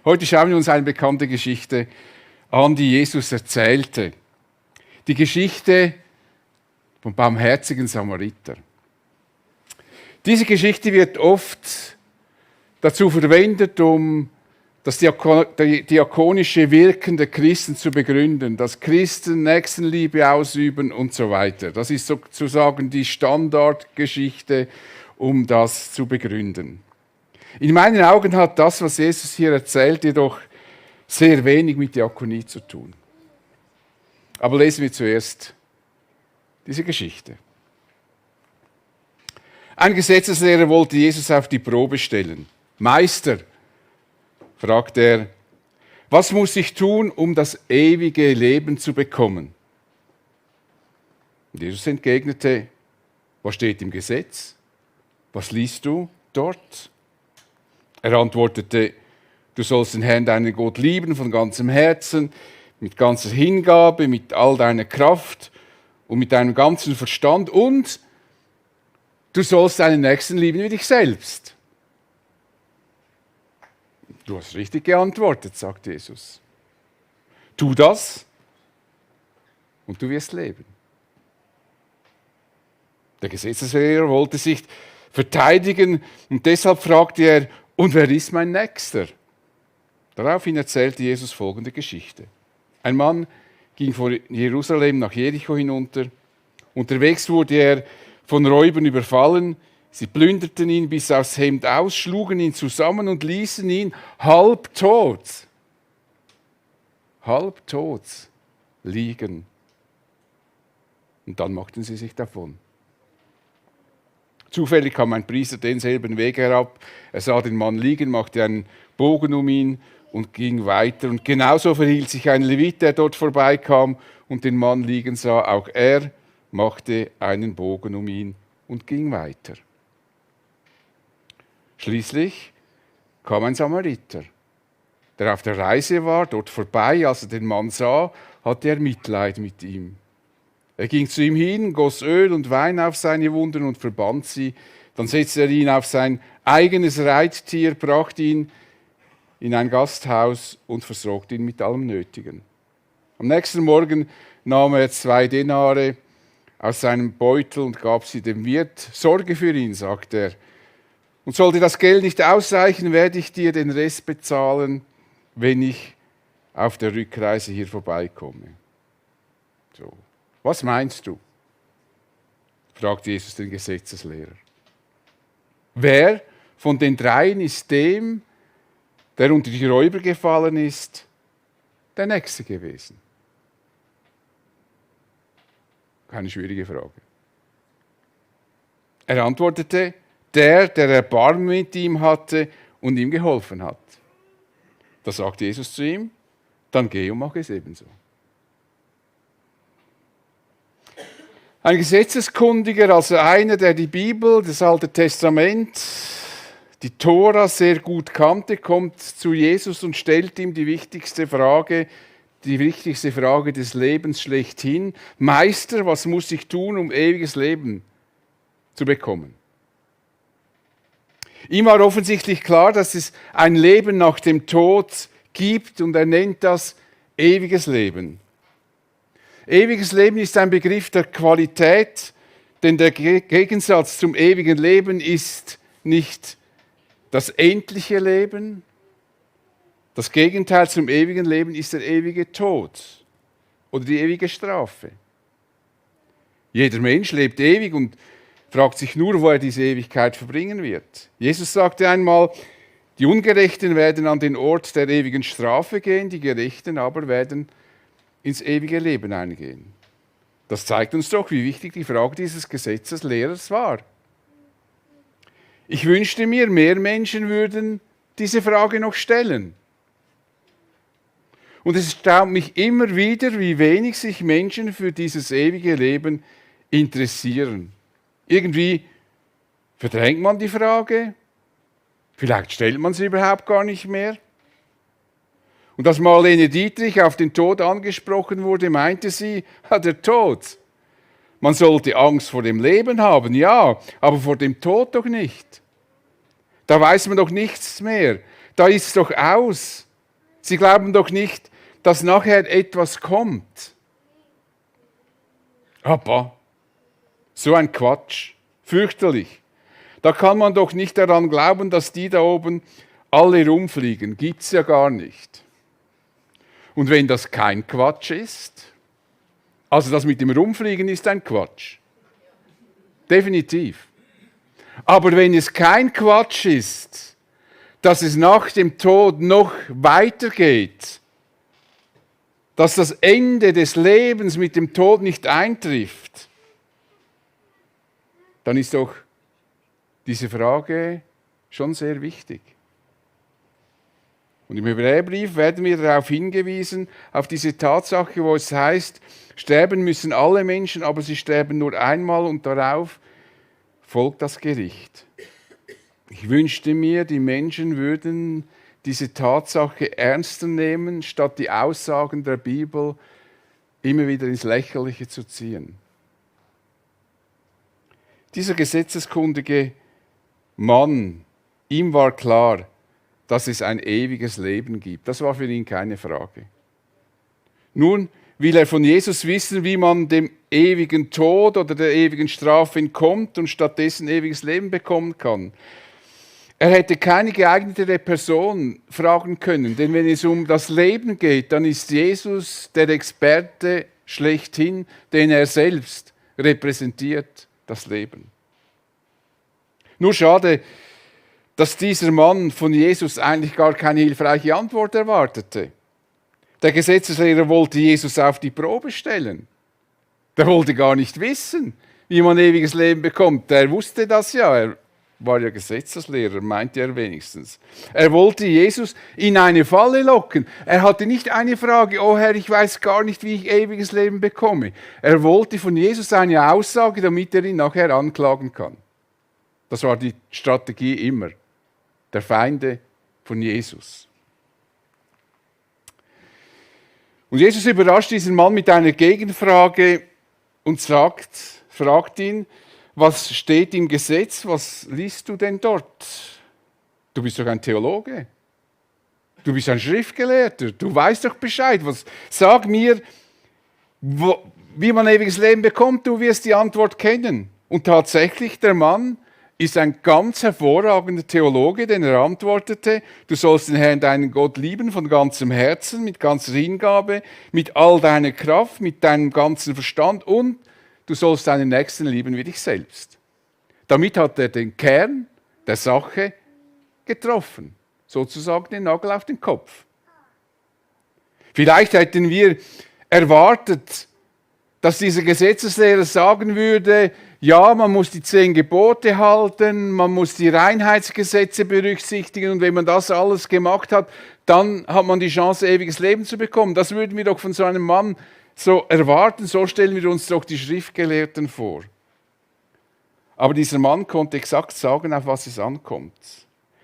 Heute schauen wir uns eine bekannte Geschichte an, die Jesus erzählte. Die Geschichte vom barmherzigen Samariter. Diese Geschichte wird oft dazu verwendet, um das diakonische Wirken der Christen zu begründen, dass Christen Nächstenliebe ausüben und so weiter. Das ist sozusagen die Standardgeschichte, um das zu begründen. In meinen Augen hat das, was Jesus hier erzählt, jedoch sehr wenig mit Diakonie zu tun. Aber lesen wir zuerst diese Geschichte. Ein Gesetzeslehrer wollte Jesus auf die Probe stellen. Meister, fragt er, was muss ich tun, um das ewige Leben zu bekommen? Und Jesus entgegnete, was steht im Gesetz? Was liest du dort? Er antwortete, du sollst den Herrn, deinen Gott, lieben von ganzem Herzen, mit ganzer Hingabe, mit all deiner Kraft und mit deinem ganzen Verstand und du sollst deinen Nächsten lieben wie dich selbst. Du hast richtig geantwortet, sagt Jesus. Tu das und du wirst leben. Der Gesetzeslehrer wollte sich verteidigen und deshalb fragte er, und wer ist mein Nächster? Daraufhin erzählte Jesus folgende Geschichte. Ein Mann ging von Jerusalem nach Jericho hinunter. Unterwegs wurde er von Räubern überfallen. Sie plünderten ihn bis aufs Hemd aus, schlugen ihn zusammen und ließen ihn halbtot liegen. Und dann machten sie sich davon. Zufällig kam ein Priester denselben Weg herab. Er sah den Mann liegen, machte einen Bogen um ihn und ging weiter. Und genauso verhielt sich ein Levit, der dort vorbeikam und den Mann liegen sah. Auch er machte einen Bogen um ihn und ging weiter. Schließlich kam ein Samariter, der auf der Reise war, dort vorbei. Als er den Mann sah, hatte er Mitleid mit ihm. Er ging zu ihm hin, goss Öl und Wein auf seine Wunden und verband sie. Dann setzte er ihn auf sein eigenes Reittier, brachte ihn in ein Gasthaus und versorgte ihn mit allem Nötigen. Am nächsten Morgen nahm er 2 Denare aus seinem Beutel und gab sie dem Wirt. Sorge für ihn, sagte er. Und sollte das Geld nicht ausreichen, werde ich dir den Rest bezahlen, wenn ich auf der Rückreise hier vorbeikomme. So. Was meinst du? Fragt Jesus den Gesetzeslehrer. Wer von den 3 ist dem, der unter die Räuber gefallen ist, der Nächste gewesen? Keine schwierige Frage. Er antwortete, der Erbarmen mit ihm hatte und ihm geholfen hat. Da sagte Jesus zu ihm, dann geh und mach es ebenso. Ein Gesetzeskundiger, also einer, der die Bibel, das Alte Testament, die Tora sehr gut kannte, kommt zu Jesus und stellt ihm die wichtigste Frage des Lebens schlechthin. Meister, was muss ich tun, um ewiges Leben zu bekommen? Ihm war offensichtlich klar, dass es ein Leben nach dem Tod gibt und er nennt das ewiges Leben. Ewiges Leben ist ein Begriff der Qualität, denn der Gegensatz zum ewigen Leben ist nicht das endliche Leben. Das Gegenteil zum ewigen Leben ist der ewige Tod oder die ewige Strafe. Jeder Mensch lebt ewig und fragt sich nur, wo er diese Ewigkeit verbringen wird. Jesus sagte einmal, die Ungerechten werden an den Ort der ewigen Strafe gehen, die Gerechten aber werden ins ewige Leben eingehen. Das zeigt uns doch, wie wichtig die Frage dieses Gesetzeslehrers war. Ich wünschte mir, mehr Menschen würden diese Frage noch stellen. Und es erstaunt mich immer wieder, wie wenig sich Menschen für dieses ewige Leben interessieren. Irgendwie verdrängt man die Frage, vielleicht stellt man sie überhaupt gar nicht mehr. Und als Marlene Dietrich auf den Tod angesprochen wurde, meinte sie, der Tod. Man sollte Angst vor dem Leben haben, ja, aber vor dem Tod doch nicht. Da weiß man doch nichts mehr. Da ist es doch aus. Sie glauben doch nicht, dass nachher etwas kommt. Aber so ein Quatsch, fürchterlich. Da kann man doch nicht daran glauben, dass die da oben alle rumfliegen. Gibt's ja gar nicht. Und wenn das kein Quatsch ist, also das mit dem Rumfliegen ist ein Quatsch. Definitiv. Aber wenn es kein Quatsch ist, dass es nach dem Tod noch weitergeht, dass das Ende des Lebens mit dem Tod nicht eintrifft, dann ist doch diese Frage schon sehr wichtig. Und im Hebräerbrief werden wir darauf hingewiesen, auf diese Tatsache, wo es heißt, sterben müssen alle Menschen, aber sie sterben nur einmal und darauf folgt das Gericht. Ich wünschte mir, die Menschen würden diese Tatsache ernster nehmen, statt die Aussagen der Bibel immer wieder ins Lächerliche zu ziehen. Dieser gesetzeskundige Mann, ihm war klar, dass es ein ewiges Leben gibt. Das war für ihn keine Frage. Nun will er von Jesus wissen, wie man dem ewigen Tod oder der ewigen Strafe entkommt und stattdessen ewiges Leben bekommen kann. Er hätte keine geeignetere Person fragen können, denn wenn es um das Leben geht, dann ist Jesus der Experte schlechthin, denn er selbst repräsentiert das Leben. Nur schade, dass dieser Mann von Jesus eigentlich gar keine hilfreiche Antwort erwartete. Der Gesetzeslehrer wollte Jesus auf die Probe stellen. Der wollte gar nicht wissen, wie man ewiges Leben bekommt. Der wusste das ja, er war ja Gesetzeslehrer, meinte er wenigstens. Er wollte Jesus in eine Falle locken. Er hatte nicht eine Frage, oh Herr, ich weiß gar nicht, wie ich ewiges Leben bekomme. Er wollte von Jesus eine Aussage, damit er ihn nachher anklagen kann. Das war die Strategie immer, der Feinde von Jesus. Und Jesus überrascht diesen Mann mit einer Gegenfrage und fragt ihn, was steht im Gesetz, was liest du denn dort? Du bist doch ein Theologe, du bist ein Schriftgelehrter, du weißt doch Bescheid. Sag mir, wie man ewiges Leben bekommt, du wirst die Antwort kennen. Und tatsächlich, der Mann ist ein ganz hervorragender Theologe, denn er antwortete, du sollst den Herrn, deinen Gott, lieben von ganzem Herzen, mit ganzer Hingabe, mit all deiner Kraft, mit deinem ganzen Verstand und du sollst deinen Nächsten lieben wie dich selbst. Damit hat er den Kern der Sache getroffen, sozusagen den Nagel auf den Kopf. Vielleicht hätten wir erwartet, dass dieser Gesetzeslehrer sagen würde, ja, man muss die 10 Gebote halten, man muss die Reinheitsgesetze berücksichtigen und wenn man das alles gemacht hat, dann hat man die Chance, ewiges Leben zu bekommen. Das würden wir doch von so einem Mann so erwarten, so stellen wir uns doch die Schriftgelehrten vor. Aber dieser Mann konnte exakt sagen, auf was es ankommt,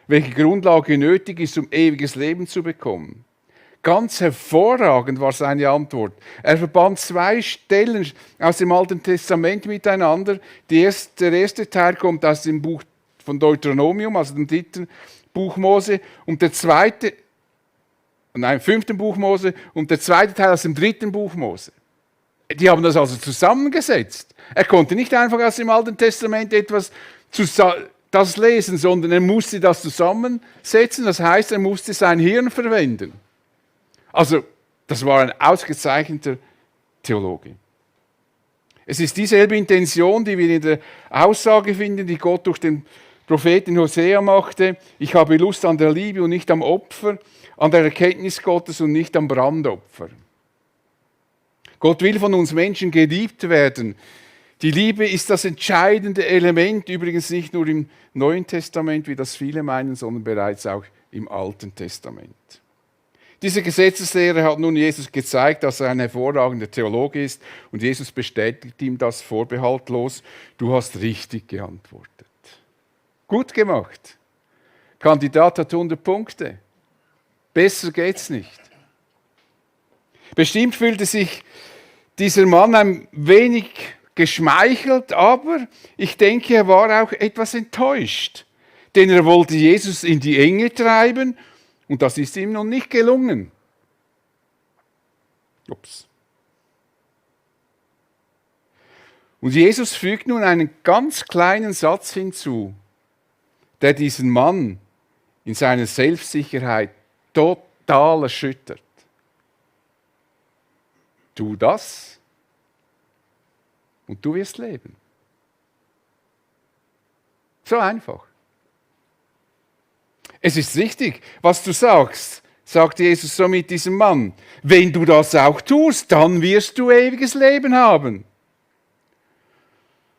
welche Grundlage nötig ist, um ewiges Leben zu bekommen. Ganz hervorragend war seine Antwort. Er verband 2 Stellen aus dem Alten Testament miteinander. Der erste Teil kommt aus dem Buch von Deuteronomium, also dem 3. Buch Mose, und der 5. Buch Mose, und der zweite Teil aus dem 3. Buch Mose. Die haben das also zusammengesetzt. Er konnte nicht einfach aus dem Alten Testament etwas das lesen, sondern er musste das zusammensetzen. Das heißt, er musste sein Hirn verwenden. Also, das war ein ausgezeichneter Theologe. Es ist dieselbe Intention, die wir in der Aussage finden, die Gott durch den Propheten Hosea machte. Ich habe Lust an der Liebe und nicht am Opfer, an der Erkenntnis Gottes und nicht am Brandopfer. Gott will von uns Menschen geliebt werden. Die Liebe ist das entscheidende Element, übrigens nicht nur im Neuen Testament, wie das viele meinen, sondern bereits auch im Alten Testament. Dieser Gesetzeslehrer hat nun Jesus gezeigt, dass er ein hervorragender Theologe ist und Jesus bestätigt ihm das vorbehaltlos. Du hast richtig geantwortet. Gut gemacht. Kandidat hat 100 Punkte. Besser geht's nicht. Bestimmt fühlte sich dieser Mann ein wenig geschmeichelt, aber ich denke, er war auch etwas enttäuscht. Denn er wollte Jesus in die Enge treiben Und das ist ihm nun nicht gelungen. Ups. Und Jesus fügt nun einen ganz kleinen Satz hinzu, der diesen Mann in seiner Selbstsicherheit total erschüttert. Tu das und du wirst leben. So einfach. Es ist richtig, was du sagst, sagt Jesus somit diesem Mann. Wenn du das auch tust, dann wirst du ewiges Leben haben.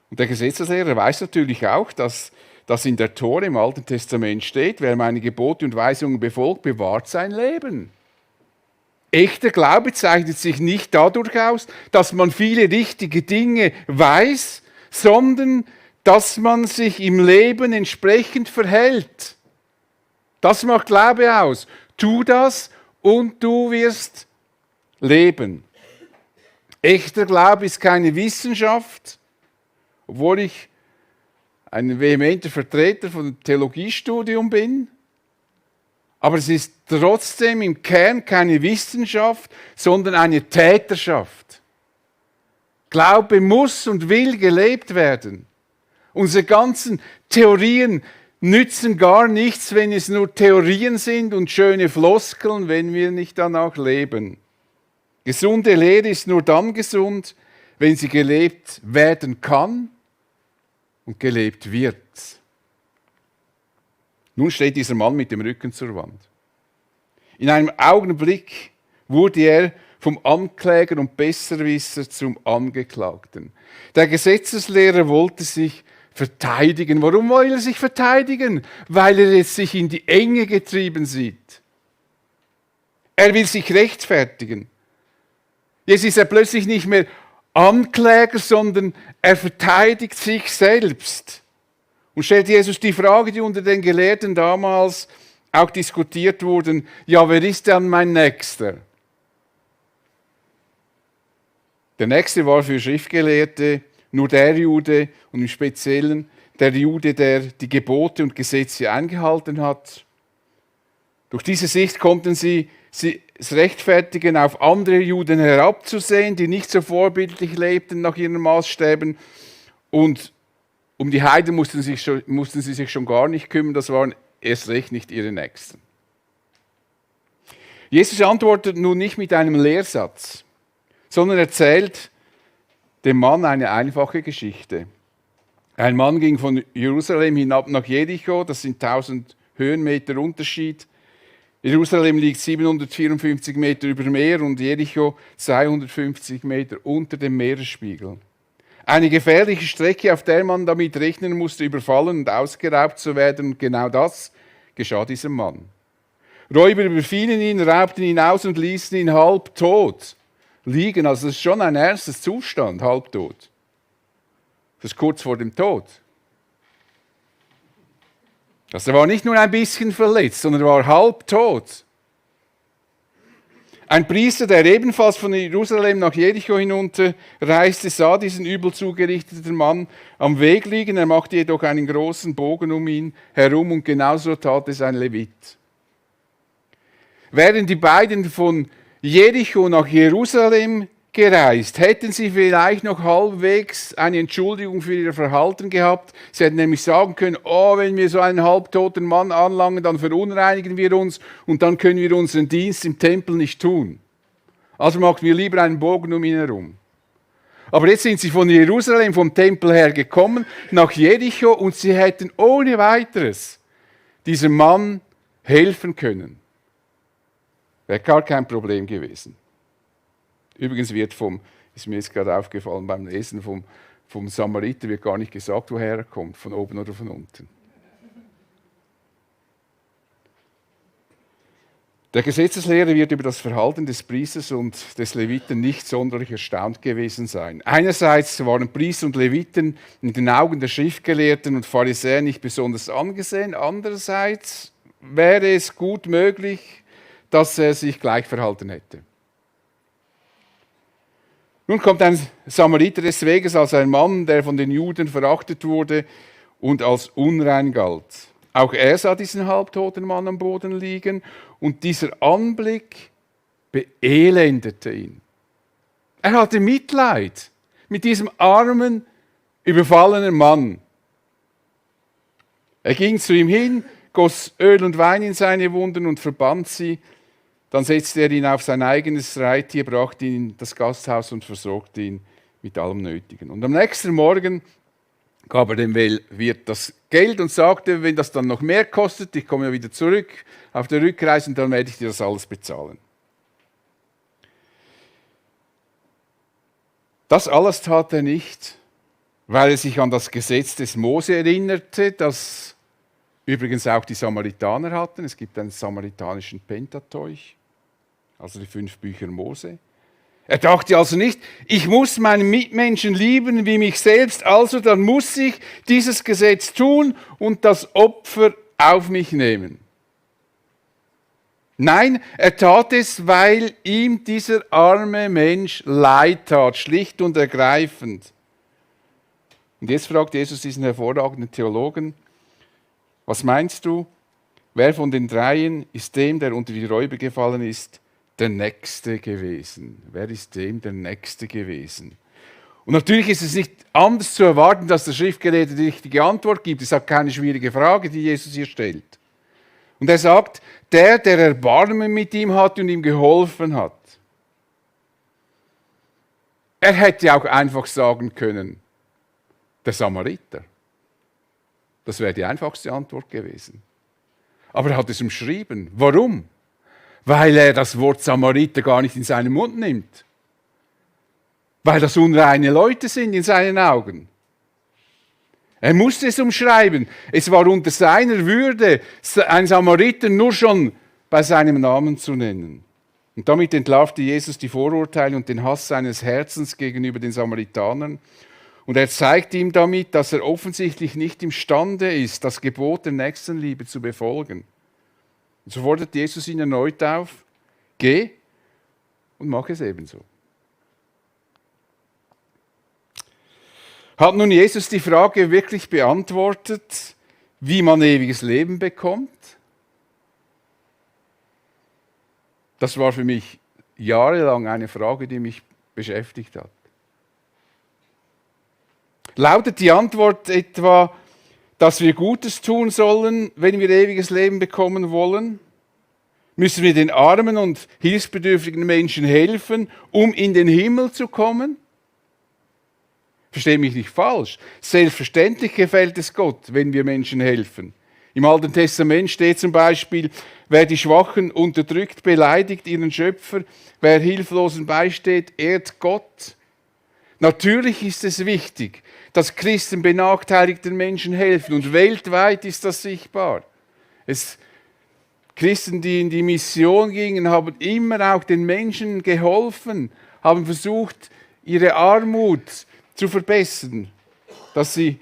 Und der Gesetzeslehrer weiß natürlich auch, dass das in der Tora im Alten Testament steht, wer meine Gebote und Weisungen befolgt, bewahrt sein Leben. Echter Glaube zeichnet sich nicht dadurch aus, dass man viele richtige Dinge weiß, sondern dass man sich im Leben entsprechend verhält. Das macht Glaube aus. Tu das und du wirst leben. Echter Glaube ist keine Wissenschaft, obwohl ich ein vehementer Vertreter von dem Theologiestudium bin. Aber es ist trotzdem im Kern keine Wissenschaft, sondern eine Täterschaft. Glaube muss und will gelebt werden. Unsere ganzen Theorien nützen gar nichts, wenn es nur Theorien sind und schöne Floskeln, wenn wir nicht danach leben. Gesunde Lehre ist nur dann gesund, wenn sie gelebt werden kann und gelebt wird. Nun steht dieser Mann mit dem Rücken zur Wand. In einem Augenblick wurde er vom Ankläger und Besserwisser zum Angeklagten. Der Gesetzeslehrer wollte sich verteidigen. Warum will er sich verteidigen? Weil er jetzt sich in die Enge getrieben sieht. Er will sich rechtfertigen. Jetzt ist er plötzlich nicht mehr Ankläger, sondern er verteidigt sich selbst. Und stellt Jesus die Frage, die unter den Gelehrten damals auch diskutiert wurde, ja, wer ist dann mein Nächster? Der Nächste war für Schriftgelehrte nur der Jude und im Speziellen der Jude, der die Gebote und Gesetze eingehalten hat. Durch diese Sicht konnten sie es rechtfertigen, auf andere Juden herabzusehen, die nicht so vorbildlich lebten nach ihren Maßstäben. Und um die Heiden mussten sie sich schon gar nicht kümmern, das waren erst recht nicht ihre Nächsten. Jesus antwortet nun nicht mit einem Lehrsatz, sondern erzählt dem Mann eine einfache Geschichte. Ein Mann ging von Jerusalem hinab nach Jericho, das sind 1000 Höhenmeter Unterschied. Jerusalem liegt 754 Meter über Meer und Jericho 250 Meter unter dem Meeresspiegel. Eine gefährliche Strecke, auf der man damit rechnen musste, überfallen und ausgeraubt zu werden. Und genau das geschah diesem Mann. Räuber überfielen ihn, raubten ihn aus und ließen ihn halbtot liegen. Also das ist schon ein ernstes Zustand, halbtot. Das ist kurz vor dem Tod. Also er war nicht nur ein bisschen verletzt, sondern er war halbtot. Ein Priester, der ebenfalls von Jerusalem nach Jericho hinunterreiste, sah diesen übel zugerichteten Mann am Weg liegen. Er machte jedoch einen großen Bogen um ihn herum und genauso tat es ein Levit. Wären die beiden von Jericho nach Jerusalem gereist, hätten sie vielleicht noch halbwegs eine Entschuldigung für ihr Verhalten gehabt. Sie hätten nämlich sagen können, oh, wenn wir so einen halbtoten Mann anlangen, dann verunreinigen wir uns und dann können wir unseren Dienst im Tempel nicht tun. Also machen wir lieber einen Bogen um ihn herum. Aber jetzt sind sie von Jerusalem, vom Tempel her gekommen, nach Jericho und sie hätten ohne weiteres diesem Mann helfen können. Wäre gar kein Problem gewesen. Übrigens ist mir jetzt gerade aufgefallen beim Lesen vom Samariter, wird gar nicht gesagt, woher er kommt, von oben oder von unten. Der Gesetzeslehrer wird über das Verhalten des Priesters und des Leviten nicht sonderlich erstaunt gewesen sein. Einerseits waren Priester und Leviten in den Augen der Schriftgelehrten und Pharisäer nicht besonders angesehen, andererseits wäre es gut möglich, dass er sich gleich verhalten hätte. Nun kommt ein Samariter des Weges als ein Mann, der von den Juden verachtet wurde und als unrein galt. Auch er sah diesen halbtoten Mann am Boden liegen und dieser Anblick beelendete ihn. Er hatte Mitleid mit diesem armen, überfallenen Mann. Er ging zu ihm hin, goss Öl und Wein in seine Wunden und verband sie. Dann setzte er ihn auf sein eigenes Reittier, brachte ihn in das Gasthaus und versorgte ihn mit allem Nötigen. Und am nächsten Morgen gab er dem Wirt das Geld und sagte, wenn das dann noch mehr kostet, ich komme ja wieder zurück auf der Rückreise und dann werde ich dir das alles bezahlen. Das alles tat er nicht, weil er sich an das Gesetz des Mose erinnerte, das übrigens auch die Samaritaner hatten. Es gibt einen samaritanischen Pentateuch, also die 5 Bücher Mose. Er dachte also nicht, ich muss meinen Mitmenschen lieben wie mich selbst, also dann muss ich dieses Gesetz tun und das Opfer auf mich nehmen. Nein, er tat es, weil ihm dieser arme Mensch leid tat, schlicht und ergreifend. Und jetzt fragt Jesus diesen hervorragenden Theologen, was meinst du, wer von den dreien ist dem, der unter die Räuber gefallen ist, der Nächste gewesen? Wer ist dem der Nächste gewesen? Und natürlich ist es nicht anders zu erwarten, dass der Schriftgelehrte die richtige Antwort gibt. Es ist auch keine schwierige Frage, die Jesus hier stellt. Und er sagt, der Erbarmen mit ihm hat und ihm geholfen hat. Er hätte auch einfach sagen können, der Samariter. Das wäre die einfachste Antwort gewesen. Aber er hat es umschrieben. Warum? Weil er das Wort Samariter gar nicht in seinen Mund nimmt. Weil das unreine Leute sind in seinen Augen. Er musste es umschreiben. Es war unter seiner Würde, einen Samariter nur schon bei seinem Namen zu nennen. Und damit entlarvte Jesus die Vorurteile und den Hass seines Herzens gegenüber den Samaritanern. Und er zeigt ihm damit, dass er offensichtlich nicht imstande ist, das Gebot der Nächstenliebe zu befolgen. Und so fordert Jesus ihn erneut auf, geh und mach es ebenso. Hat nun Jesus die Frage wirklich beantwortet, wie man ewiges Leben bekommt? Das war für mich jahrelang eine Frage, die mich beschäftigt hat. Lautet die Antwort etwa, dass wir Gutes tun sollen, wenn wir ewiges Leben bekommen wollen? Müssen wir den armen und hilfsbedürftigen Menschen helfen, um in den Himmel zu kommen? Verstehe mich nicht falsch. Selbstverständlich gefällt es Gott, wenn wir Menschen helfen. Im Alten Testament steht zum Beispiel, wer die Schwachen unterdrückt, beleidigt ihren Schöpfer, wer Hilflosen beisteht, ehrt Gott. Natürlich ist es wichtig, dass Christen benachteiligten Menschen helfen und weltweit ist das sichtbar. Christen, die in die Mission gingen, haben immer auch den Menschen geholfen, haben versucht, ihre Armut zu verbessern, dass sie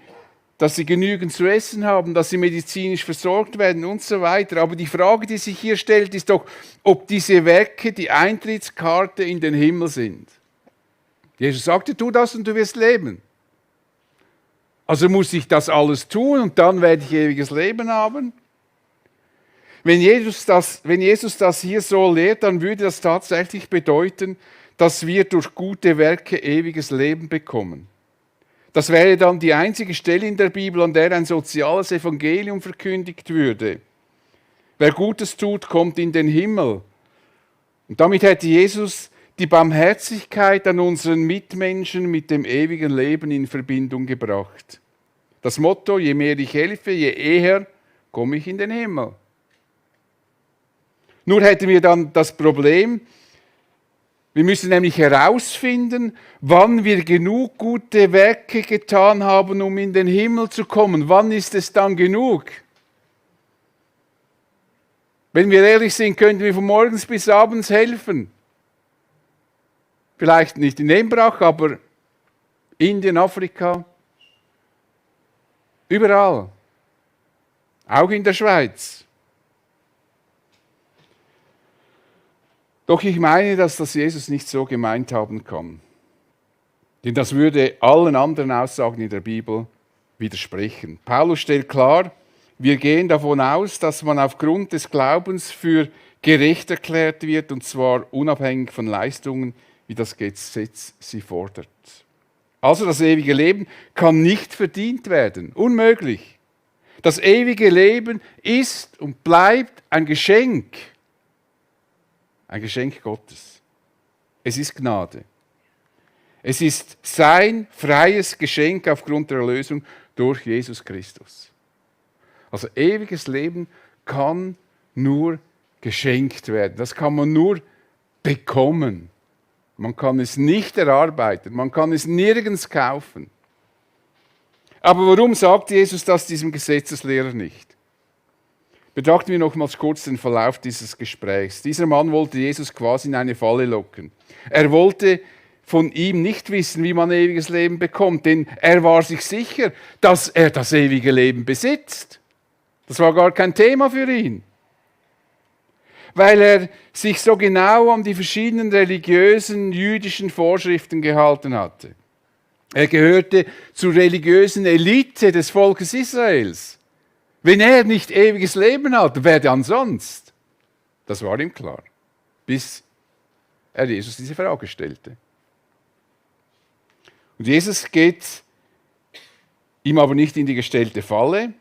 genügend zu essen haben, dass sie medizinisch versorgt werden und so weiter. Aber die Frage, die sich hier stellt, ist doch, ob diese Werke die Eintrittskarte in den Himmel sind. Jesus sagte, tu das und du wirst leben. Also muss ich das alles tun und dann werde ich ewiges Leben haben? Wenn Jesus das hier so lehrt, dann würde das tatsächlich bedeuten, dass wir durch gute Werke ewiges Leben bekommen. Das wäre dann die einzige Stelle in der Bibel, an der ein soziales Evangelium verkündigt würde. Wer Gutes tut, kommt in den Himmel. Und damit hätte Jesus die Barmherzigkeit an unseren Mitmenschen mit dem ewigen Leben in Verbindung gebracht. Das Motto, je mehr ich helfe, je eher komme ich in den Himmel. Nur hätten wir dann das Problem, wir müssen nämlich herausfinden, wann wir genug gute Werke getan haben, um in den Himmel zu kommen. Wann ist es dann genug? Wenn wir ehrlich sind, könnten wir von morgens bis abends helfen. Vielleicht nicht in Embrach, aber Indien, Afrika, überall. Auch in der Schweiz. Doch ich meine, dass das Jesus nicht so gemeint haben kann. Denn das würde allen anderen Aussagen in der Bibel widersprechen. Paulus stellt klar, Wir gehen davon aus, dass man aufgrund des Glaubens für gerecht erklärt wird, und zwar unabhängig von Leistungen, wie das Gesetz sie fordert. Also das ewige Leben kann nicht verdient werden. Unmöglich. Das ewige Leben ist und bleibt ein Geschenk. Ein Geschenk Gottes. Es ist Gnade. Es ist sein freies Geschenk aufgrund der Erlösung durch Jesus Christus. Also ewiges Leben kann nur geschenkt werden. Das kann man nur bekommen. Man kann es nicht erarbeiten. Man kann es nirgends kaufen. Aber warum sagt Jesus das diesem Gesetzeslehrer nicht? Betrachten wir nochmals kurz den Verlauf dieses Gesprächs. Dieser Mann wollte Jesus quasi in eine Falle locken. Er wollte von ihm nicht wissen, wie man ewiges Leben bekommt, denn er war sich sicher, dass er das ewige Leben besitzt. Das war gar kein Thema für ihn, weil er sich so genau an die verschiedenen religiösen, jüdischen Vorschriften gehalten hatte. Er gehörte zur religiösen Elite des Volkes Israels. Wenn er nicht ewiges Leben hat, wer dann sonst? Das war ihm klar, bis er Jesus diese Frage stellte. Und Jesus geht ihm aber nicht in die gestellte Falle.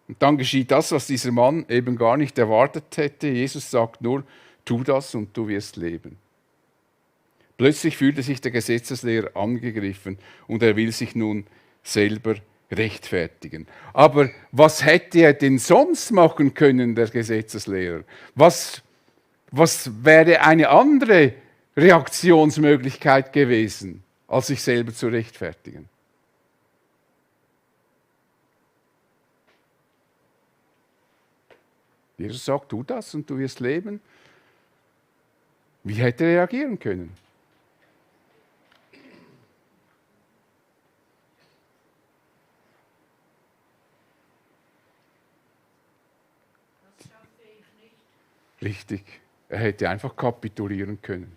Und dann geschieht das, was dieser Mann eben gar nicht erwartet hätte. Jesus sagt nur, tu das und du wirst leben. Plötzlich fühlte sich der Gesetzeslehrer angegriffen und er will sich nun selber rechtfertigen. Aber was hätte er denn sonst machen können, der Gesetzeslehrer? Was wäre eine andere Reaktionsmöglichkeit gewesen, als sich selber zu rechtfertigen? Jesus sagt, tu das und du wirst leben. Wie hätte er reagieren können? Das schaffe ich nicht. Richtig, er hätte einfach kapitulieren können.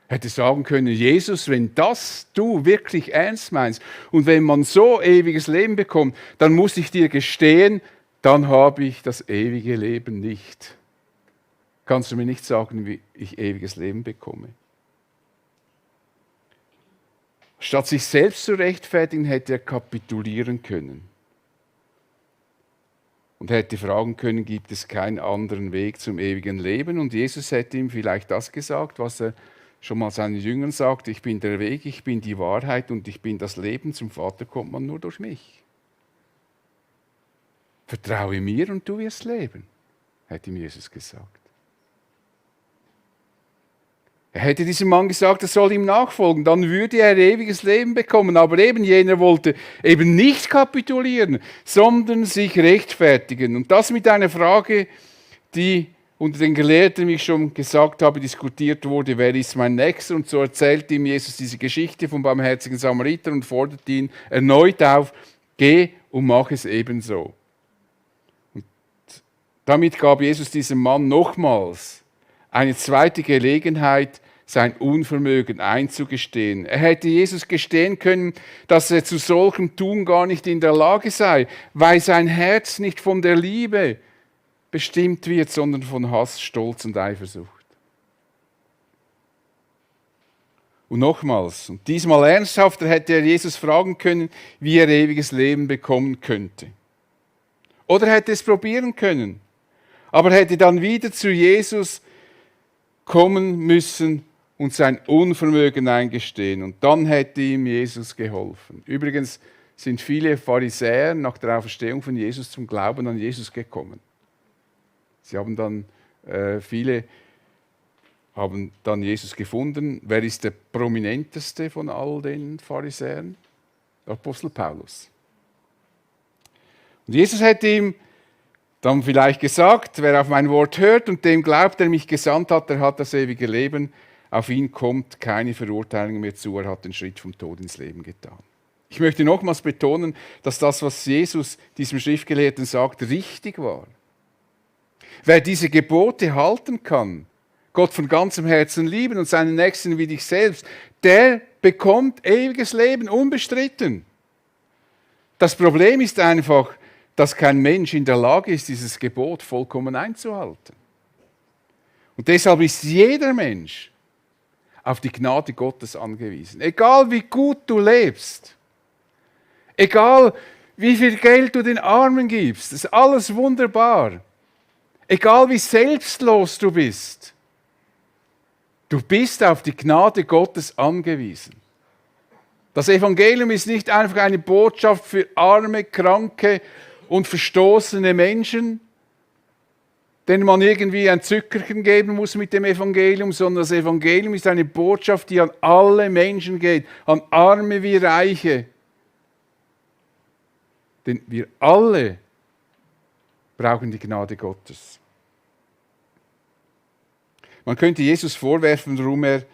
Hätte sagen können, Jesus, wenn das du wirklich ernst meinst und wenn man so ewiges Leben bekommt, dann muss ich dir gestehen, dann habe ich das ewige Leben nicht. Kannst du mir nicht sagen, wie ich ewiges Leben bekomme? Statt sich selbst zu rechtfertigen, hätte er kapitulieren können. Und hätte fragen können, gibt es keinen anderen Weg zum ewigen Leben? Und Jesus hätte ihm vielleicht das gesagt, was er schon mal seinen Jüngern sagte, ich bin der Weg, ich bin die Wahrheit und ich bin das Leben. Zum Vater kommt man nur durch mich. Vertraue mir und du wirst leben, hätte ihm Jesus gesagt. Er hätte diesem Mann gesagt, er soll ihm nachfolgen, dann würde er ewiges Leben bekommen. Aber eben jener wollte eben nicht kapitulieren, sondern sich rechtfertigen. Und das mit einer Frage, die unter den Gelehrten, wie ich schon gesagt habe, diskutiert wurde, wer ist mein Nächster? Und so erzählt ihm Jesus diese Geschichte vom barmherzigen Samariter und fordert ihn erneut auf, geh und mach es ebenso. Und damit gab Jesus diesem Mann nochmals eine zweite Gelegenheit, sein Unvermögen einzugestehen. Er hätte Jesus gestehen können, dass er zu solchem Tun gar nicht in der Lage sei, weil sein Herz nicht von der Liebe bestimmt wird, sondern von Hass, Stolz und Eifersucht. Und nochmals, und diesmal ernsthafter, hätte er Jesus fragen können, wie er ewiges Leben bekommen könnte. Oder hätte es probieren können, aber hätte dann wieder zu Jesus kommen müssen und sein Unvermögen eingestehen. Und dann hätte ihm Jesus geholfen. Übrigens sind viele Pharisäer nach der Auferstehung von Jesus zum Glauben an Jesus gekommen. Viele haben dann Jesus gefunden. Wer ist der prominenteste von all den Pharisäern? Der Apostel Paulus. Und Jesus hätte ihm dann vielleicht gesagt, wer auf mein Wort hört und dem glaubt, der mich gesandt hat, der hat das ewige Leben. Auf ihn kommt keine Verurteilung mehr zu. Er hat den Schritt vom Tod ins Leben getan. Ich möchte nochmals betonen, dass das, was Jesus diesem Schriftgelehrten sagt, richtig war. Wer diese Gebote halten kann, Gott von ganzem Herzen lieben und seinen Nächsten wie dich selbst, der bekommt ewiges Leben, unbestritten. Das Problem ist einfach, dass kein Mensch in der Lage ist, dieses Gebot vollkommen einzuhalten. Und deshalb ist jeder Mensch auf die Gnade Gottes angewiesen. Egal wie gut du lebst, egal wie viel Geld du den Armen gibst, das ist alles wunderbar. Egal wie selbstlos du bist, du bist auf die Gnade Gottes angewiesen. Das Evangelium ist nicht einfach eine Botschaft für arme, kranke und verstoßene Menschen, denen man irgendwie ein Zückerchen geben muss mit dem Evangelium, sondern das Evangelium ist eine Botschaft, die an alle Menschen geht, an Arme wie Reiche. Denn wir alle brauchen die Gnade Gottes. Man könnte Jesus vorwerfen, warum er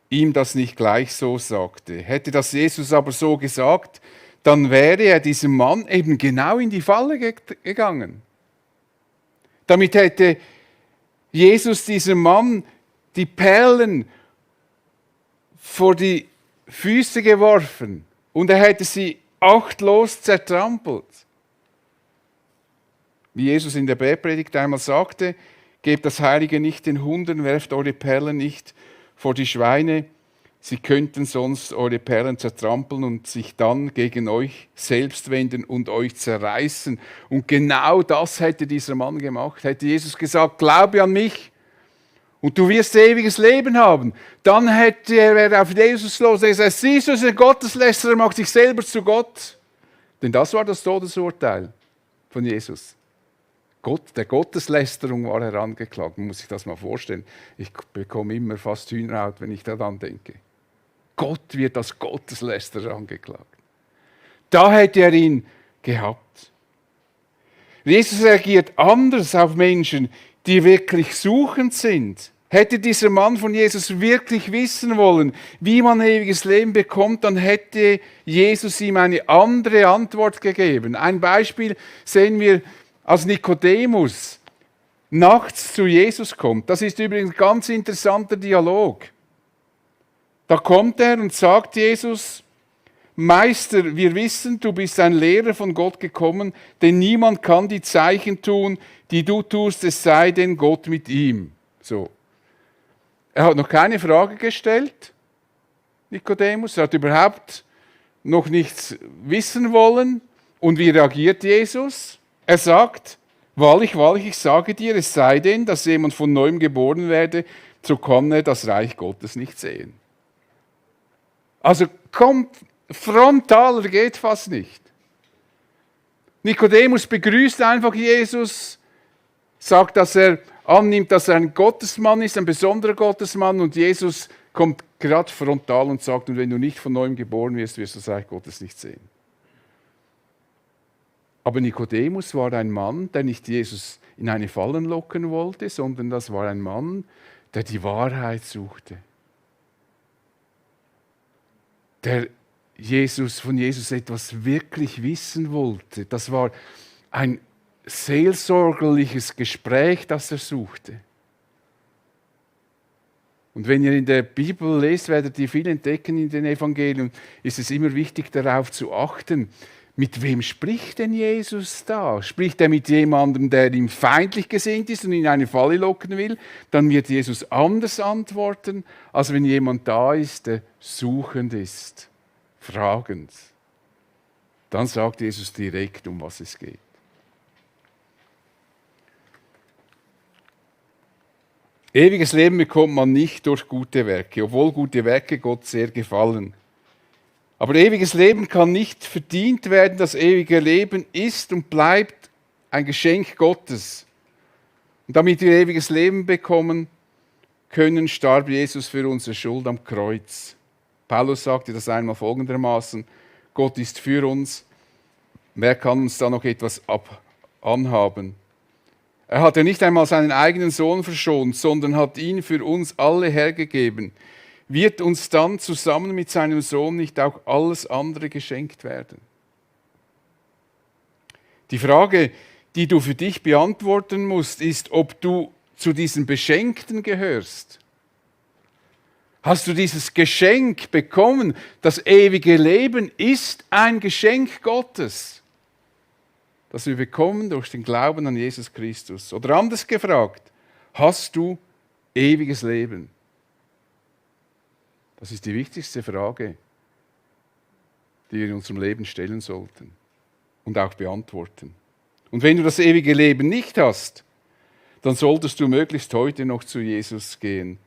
ihm das nicht gleich so sagte. Hätte das Jesus aber so gesagt, dann wäre er diesem Mann eben genau in die Falle gegangen. Damit hätte Jesus diesem Mann die Perlen vor die Füße geworfen und er hätte sie achtlos zertrampelt. Wie Jesus in der Bergpredigt einmal sagte, gebt das Heilige nicht den Hunden, werft eure Perlen nicht vor die Schweine, sie könnten sonst eure Perlen zertrampeln und sich dann gegen euch selbst wenden und euch zerreißen. Und genau das hätte dieser Mann gemacht. Hätte Jesus gesagt, glaube an mich und du wirst ewiges Leben haben. Dann wäre er auf Jesus los und gesagt, siehst du, es ist ein Gotteslästerer, macht sich selber zu Gott. Denn das war das Todesurteil von Jesus. Der Gotteslästerung war er angeklagt. Man muss sich das mal vorstellen. Ich bekomme immer fast Hühnerhaut, wenn ich daran denke. Gott wird als Gotteslästerer angeklagt. Da hätte er ihn gehabt. Jesus reagiert anders auf Menschen, die wirklich suchend sind. Hätte dieser Mann von Jesus wirklich wissen wollen, wie man ewiges Leben bekommt, dann hätte Jesus ihm eine andere Antwort gegeben. Ein Beispiel sehen wir, als Nikodemus nachts zu Jesus kommt. Das ist übrigens ein ganz interessanter Dialog. Da kommt er und sagt Jesus, Meister, wir wissen, du bist ein Lehrer von Gott gekommen, denn niemand kann die Zeichen tun, die du tust, es sei denn Gott mit ihm. So. Er hat noch keine Frage gestellt, Nikodemus, er hat überhaupt noch nichts wissen wollen. Und wie reagiert Jesus? Er sagt, wahrlich, wahrlich, ich sage dir, es sei denn, dass jemand von neuem geboren werde, so kann er das Reich Gottes nicht sehen. Also frontaler geht fast nicht. Nikodemus begrüßt einfach Jesus, sagt, dass er annimmt, dass er ein Gottesmann ist, ein besonderer Gottesmann, und Jesus kommt gerade frontal und sagt, und wenn du nicht von neuem geboren wirst, wirst du das Reich Gottes nicht sehen. Aber Nikodemus war ein Mann, der nicht Jesus in eine Falle locken wollte, sondern das war ein Mann, der die Wahrheit suchte. Der von Jesus etwas wirklich wissen wollte. Das war ein seelsorgerliches Gespräch, das er suchte. Und wenn ihr in der Bibel lest, werdet ihr viel entdecken in den Evangelien, ist es immer wichtig, darauf zu achten, mit wem spricht denn Jesus da? Spricht er mit jemandem, der ihm feindlich gesinnt ist und ihn in eine Falle locken will? Dann wird Jesus anders antworten, als wenn jemand da ist, der suchend ist, fragend. Dann sagt Jesus direkt, um was es geht. Ewiges Leben bekommt man nicht durch gute Werke, obwohl gute Werke Gott sehr gefallen. Aber ewiges Leben kann nicht verdient werden. Das ewige Leben ist und bleibt ein Geschenk Gottes. Und damit wir ewiges Leben bekommen können, starb Jesus für unsere Schuld am Kreuz. Paulus sagte das einmal folgendermaßen: Gott ist für uns. Wer kann uns da noch etwas anhaben? Er hat ja nicht einmal seinen eigenen Sohn verschont, sondern hat ihn für uns alle hergegeben. Wird uns dann zusammen mit seinem Sohn nicht auch alles andere geschenkt werden? Die Frage, die du für dich beantworten musst, ist, ob du zu diesen Beschenkten gehörst. Hast du dieses Geschenk bekommen? Das ewige Leben ist ein Geschenk Gottes. das wir bekommen durch den Glauben an Jesus Christus. Oder anders gefragt, hast du ewiges Leben? Das ist die wichtigste Frage, die wir in unserem Leben stellen sollten und auch beantworten. Und wenn du das ewige Leben nicht hast, dann solltest du möglichst heute noch zu Jesus gehen,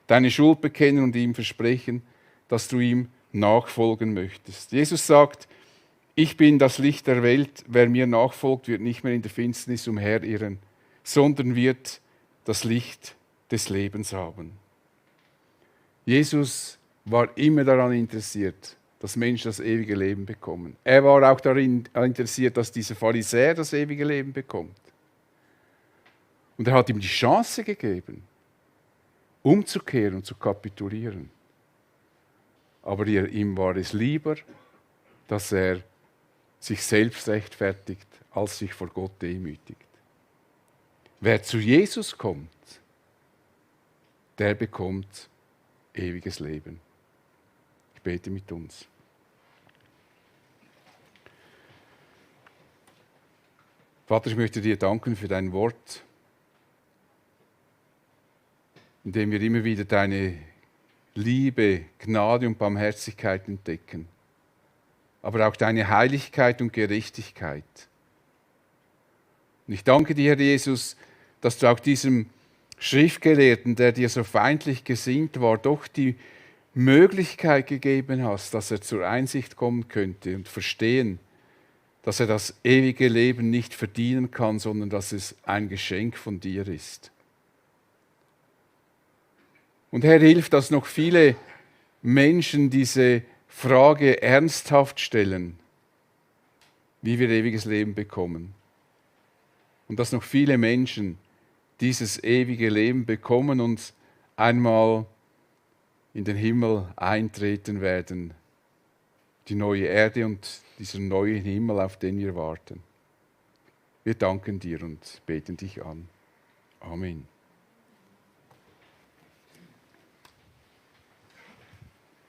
deine Schuld bekennen und ihm versprechen, dass du ihm nachfolgen möchtest. Jesus sagt, ich bin das Licht der Welt, wer mir nachfolgt, wird nicht mehr in der Finsternis umherirren, sondern wird das Licht des Lebens haben. Jesus war immer daran interessiert, dass Menschen das ewige Leben bekommen. Er war auch daran interessiert, dass dieser Pharisäer das ewige Leben bekommt. Und er hat ihm die Chance gegeben, umzukehren und zu kapitulieren. Aber ihm war es lieber, dass er sich selbst rechtfertigt, als sich vor Gott demütigt. Wer zu Jesus kommt, der bekommt ewiges Leben. Ich bete mit uns. Vater, ich möchte dir danken für dein Wort, in dem wir immer wieder deine Liebe, Gnade und Barmherzigkeit entdecken, aber auch deine Heiligkeit und Gerechtigkeit. Und ich danke dir, Herr Jesus, dass du auch diesem Schriftgelehrten, der dir so feindlich gesinnt war, doch die Möglichkeit gegeben hast, dass er zur Einsicht kommen könnte und verstehen, dass er das ewige Leben nicht verdienen kann, sondern dass es ein Geschenk von dir ist. Und Herr, hilf, dass noch viele Menschen diese Frage ernsthaft stellen, wie wir ewiges Leben bekommen. Und dass noch viele Menschen dieses ewige Leben bekommen und einmal in den Himmel eintreten werden, die neue Erde und diesen neuen Himmel, auf den wir warten. Wir danken dir und beten dich an. Amen.